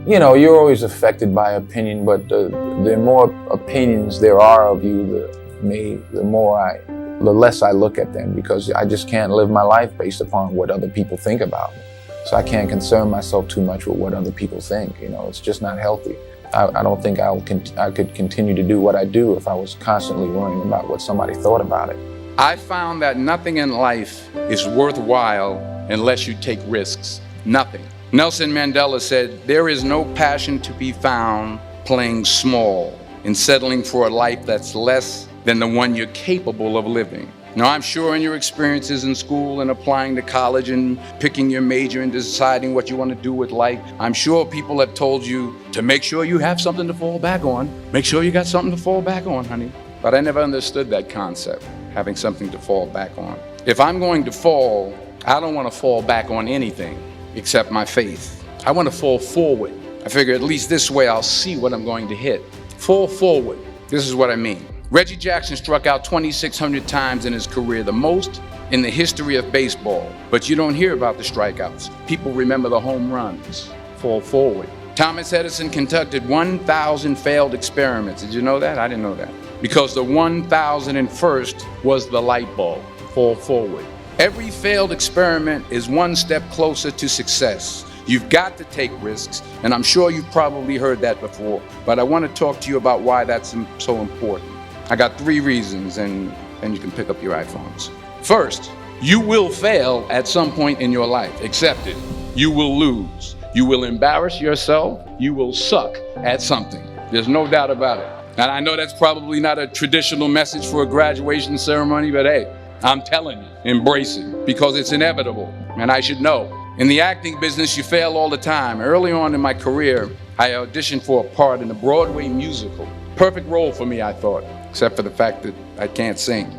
You know, you're always affected by opinion, but the more opinions there are of you, the less I look at them, because I just can't live my life based upon what other people think about me. So I can't concern myself too much with what other people think. You know, it's just not healthy. I don't think I could continue to do what I do if I was constantly worrying about what somebody thought about it. I found that nothing in life is worthwhile unless you take risks. Nothing. Nelson Mandela said, "There is no passion to be found playing small and settling for a life that's less than the one you're capable of living." Now, I'm sure in your experiences in school and applying to college and picking your major and deciding what you want to do with life, I'm sure people have told you to make sure you have something to fall back on. Make sure you got something to fall back on, honey. But I never understood that concept, having something to fall back on. If I'm going to fall, I don't want to fall back on anything except my faith. I want to fall forward. I figure at least this way I'll see what I'm going to hit. Fall forward. This is what I mean. Reggie Jackson struck out 2,600 times in his career, the most in the history of baseball. But you don't hear about the strikeouts. People remember the home runs. Fall forward. Thomas Edison conducted 1,000 failed experiments. Did you know that? I didn't know that. Because the 1,001st was the light bulb. Fall forward. Every failed experiment is one step closer to success. You've got to take risks, and I'm sure you've probably heard that before, but I want to talk to you about why that's so important. I got 3 reasons, and you can pick up your iPhones. First, you will fail at some point in your life. Accept it. You will lose. You will embarrass yourself. You will suck at something. There's no doubt about it. And I know that's probably not a traditional message for a graduation ceremony, but hey, I'm telling you, embrace it, because it's inevitable, and I should know. In the acting business, you fail all the time. Early on in my career, I auditioned for a part in a Broadway musical. Perfect role for me, I thought, except for the fact that I can't sing.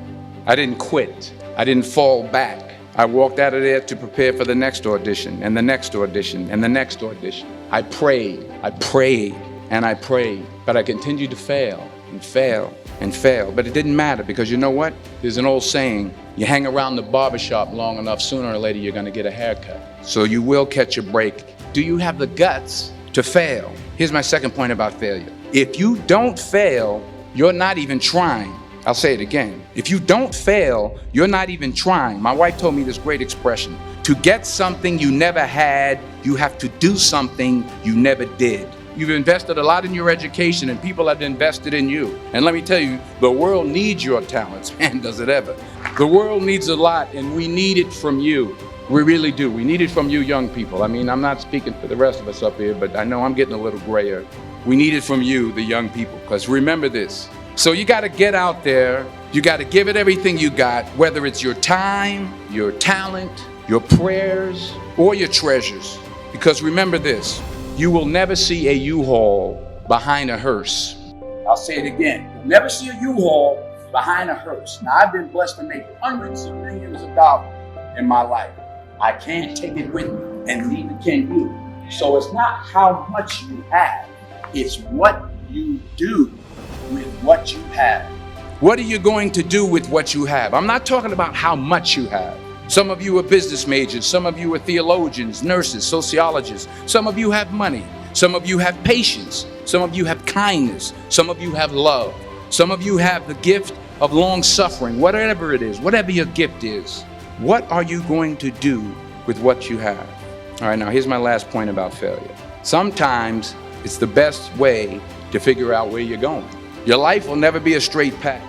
I didn't quit. I didn't fall back. I walked out of there to prepare for the next audition, and the next audition, and the next audition. I prayed, and I prayed, but I continued to fail and fail and fail. But it didn't matter, because you know what? There's an old saying, you hang around the barbershop long enough, sooner or later you're gonna get a haircut. So you will catch a break. Do you have the guts to fail? Here's my second point about failure. If you don't fail, you're not even trying. I'll say it again. If you don't fail, you're not even trying. My wife told me this great expression. To get something you never had, you have to do something you never did. You've invested a lot in your education, and people have invested in you. And let me tell you, the world needs your talents. Man, does it ever. The world needs a lot, and we need it from you. We really do. We need it from you young people. I mean, I'm not speaking for the rest of us up here, but I know I'm getting a little grayer. We need it from you, the young people, because remember this. So you got to get out there. You got to give it everything you got, whether it's your time, your talent, your prayers, or your treasures. Because remember this, you will never see a U-Haul behind a hearse. I'll say it again. You'll never see a U-Haul behind a hearse. Now, I've been blessed to make hundreds of millions of dollars in my life. I can't take it with me, and neither can you. So it's not how much you have, it's what you do with what you have. What are you going to do with what you have? I'm not talking about how much you have. Some of you are business majors, some of you are theologians, nurses, sociologists. Some of you have money, some of you have patience, some of you have kindness, some of you have love. Some of you have the gift of long suffering, whatever it is, whatever your gift is. What are you going to do with what you have? All right, now here's my last point about failure. Sometimes it's the best way to figure out where you're going. Your life will never be a straight path.